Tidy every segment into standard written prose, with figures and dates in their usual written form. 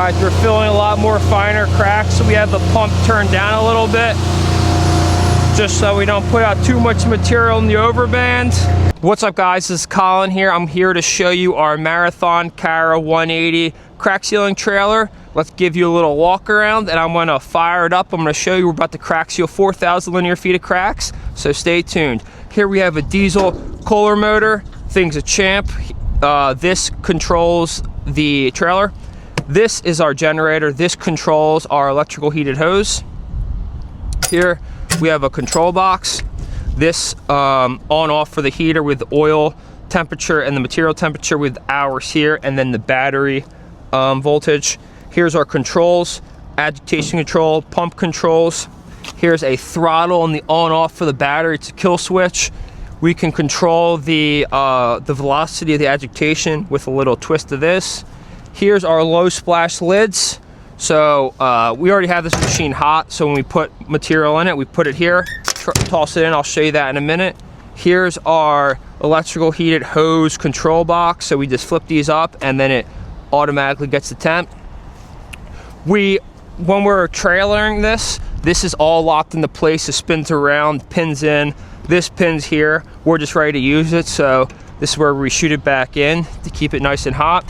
Guys, we're feeling a lot more finer cracks, so we have the pump turned down a little bit, just so we don't put out too much material in the overband. What's up guys, this is Colin here. I'm here to show you our Marathon Cara 180 crack sealing trailer. Let's give you a little walk around and I'm gonna fire it up. I'm gonna show you we're about to crack seal 4,000 linear feet of cracks, so stay tuned. Here we have a diesel Kohler motor, thing's a champ. This controls the trailer. This is our generator. This controls our electrical heated hose. Here we have a control box. This on off for the heater with oil temperature and the material temperature with hours here, and then the battery voltage. Here's our controls, agitation control, pump controls. Here's a throttle and the on off for the battery. It's a kill switch. We can control the velocity of the agitation with a little twist of this. Here's our low splash lids. So we already have this machine hot, so when we put material in it, we put it here, toss it in. I'll show you that in a minute. Here's our electrical heated hose control box. So we just flip these up and then it automatically gets the temp. When we're trailering this is all locked into place. It spins around, pins in. This pin's here. We're just ready to use it. So this is where we shoot it back in to keep it nice and hot.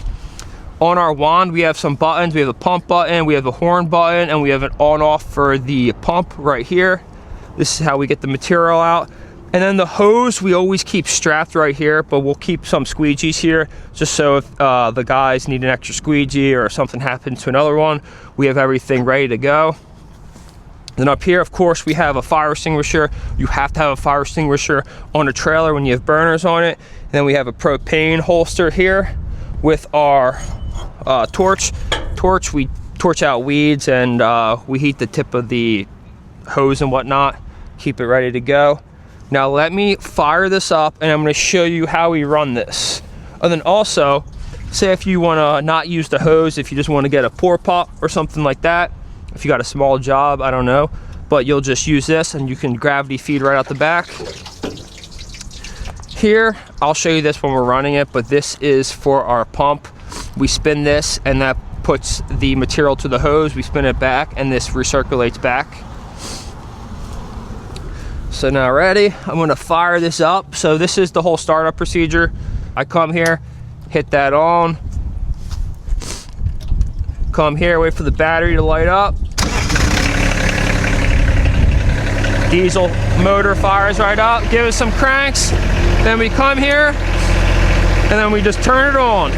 On our wand, we have some buttons. We have a pump button, we have a horn button, and we have an on-off for the pump right here. This is how we get the material out. And then the hose, we always keep strapped right here, but we'll keep some squeegees here, just so if the guys need an extra squeegee or something happens to another one, we have everything ready to go. Then up here, of course, we have a fire extinguisher. You have to have a fire extinguisher on a trailer when you have burners on it. And then we have a propane holster here with our torch. We torch out weeds and we heat the tip of the hose and whatnot, keep it ready to go. Now let me fire this up and I'm going to show you how we run this. And then also, say if you want to not use the hose, if you just want to get a pour pot or something like that, if you got a small job, I don't know, but you'll just use this and you can gravity feed right out the back. Here, I'll show you this when we're running it, but this is for our pump. We spin this and that puts the material to the hose. We spin it back and this recirculates back. So now ready, I'm gonna fire this up. So this is the whole startup procedure. I come here, hit that on. Come here, wait for the battery to light up. Diesel motor fires right up, give us some cranks. Then we come here and then we just turn it on.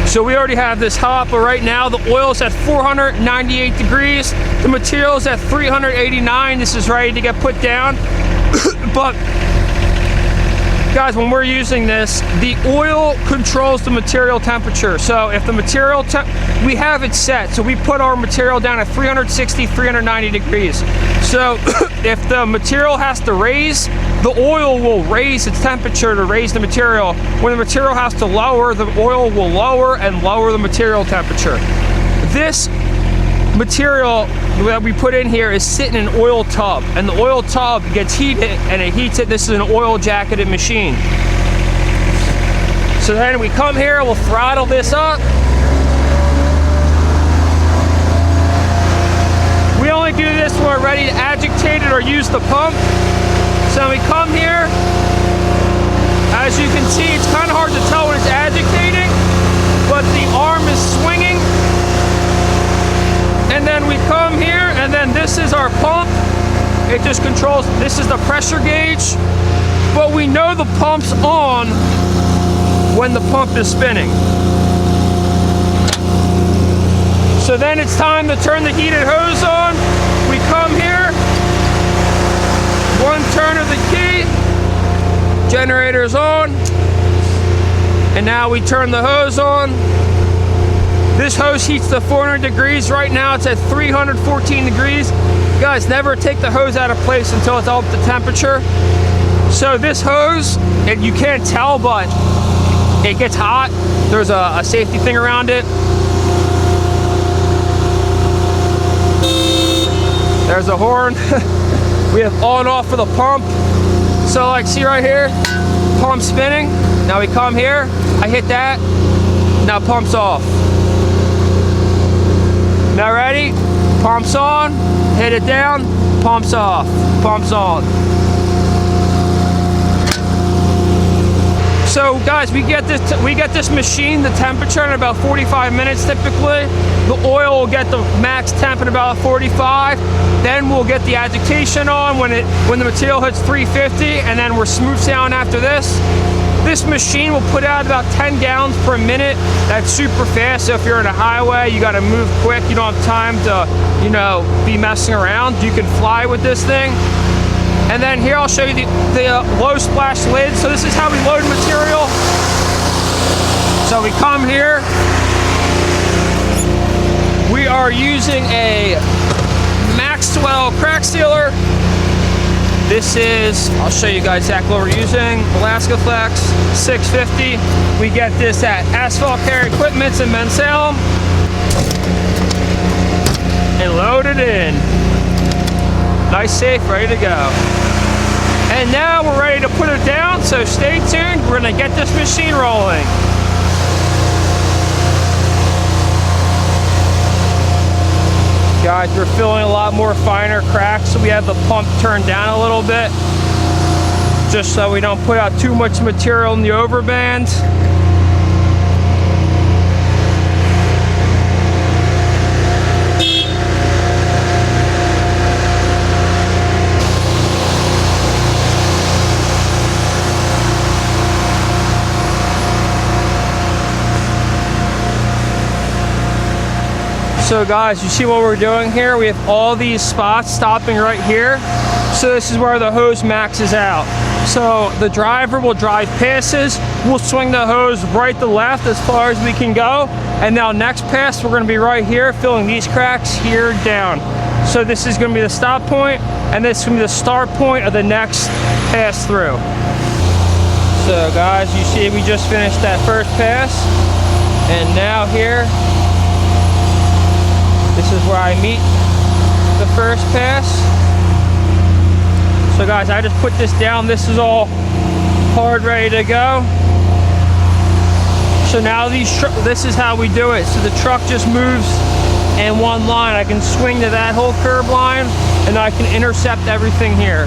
So we already have this hot, but right now the oil is at 498 degrees. The material is at 389. This is ready to get put down. But guys, when we're using this, the oil controls the material temperature. So if the material we have it set, so we put our material down at 360, 390 degrees. So if the material has to raise, the oil will raise its temperature to raise the material. When the material has to lower, the oil will lower and lower the material temperature. This material that we put in here is sitting in an oil tub, and the oil tub gets heated and it heats it. This is an oil jacketed machine. So then we come here, we'll throttle this up. We only do this when we're ready to agitate it or use the pump. So we come here, as you can see, it's kind of hard to tell when it's agitating, but the arm is swinging. And then we come here, and then this is our pump. It just controls, this is the pressure gauge, but we know the pump's on when the pump is spinning. So then it's time to turn the heated hose on. We come here, one turn of the key, generator's on, and now we turn the hose on. This hose heats to 400 degrees. Right now it's at 314 degrees. Guys, never take the hose out of place until it's up to temperature. So this hose, and you can't tell, but it gets hot. There's a safety thing around it. There's a horn. We have on off for the pump. So like, see right here, pump spinning. Now we come here, I hit that, now pump's off. Now ready? Pumps on, hit it down, pumps off, pumps on. So guys, we get this machine, the temperature in about 45 minutes typically. The oil will get the max temp in about 45. Then we'll get the agitation on when the material hits 350, and then we're smooth sailing after this. This machine will put out about 10 gallons per minute. That's super fast. So if you're on a highway, you got to move quick. You don't have time to, be messing around. You can fly with this thing. And then here I'll show you the low splash lid. So this is how we load material. So we come here. We are using a Maxwell crack sealer. This is, I'll show you guys exactly what we're using. Alaska Flex 650. We get this at Asphalt Care Equipment in Bensalem. And load it in. Nice, safe, ready to go. And now we're ready to put it down, so stay tuned. We're gonna get this machine rolling. Guys, we're filling a lot more finer cracks, so we have the pump turned down a little bit, just so we don't put out too much material in the overband. So guys, you see what we're doing here? We have all these spots stopping right here. So this is where the hose maxes out. So the driver will drive past this. We'll swing the hose right to left as far as we can go. And now next pass, we're gonna be right here, filling these cracks here down. So this is gonna be the stop point, and this is gonna be the start point of the next pass through. So guys, you see we just finished that first pass. And now here, this is where I meet the first pass. So guys, I just put this down. This is all hard, ready to go. So now this is how we do it. So the truck just moves in one line. I can swing to that whole curb line, and I can intercept everything here.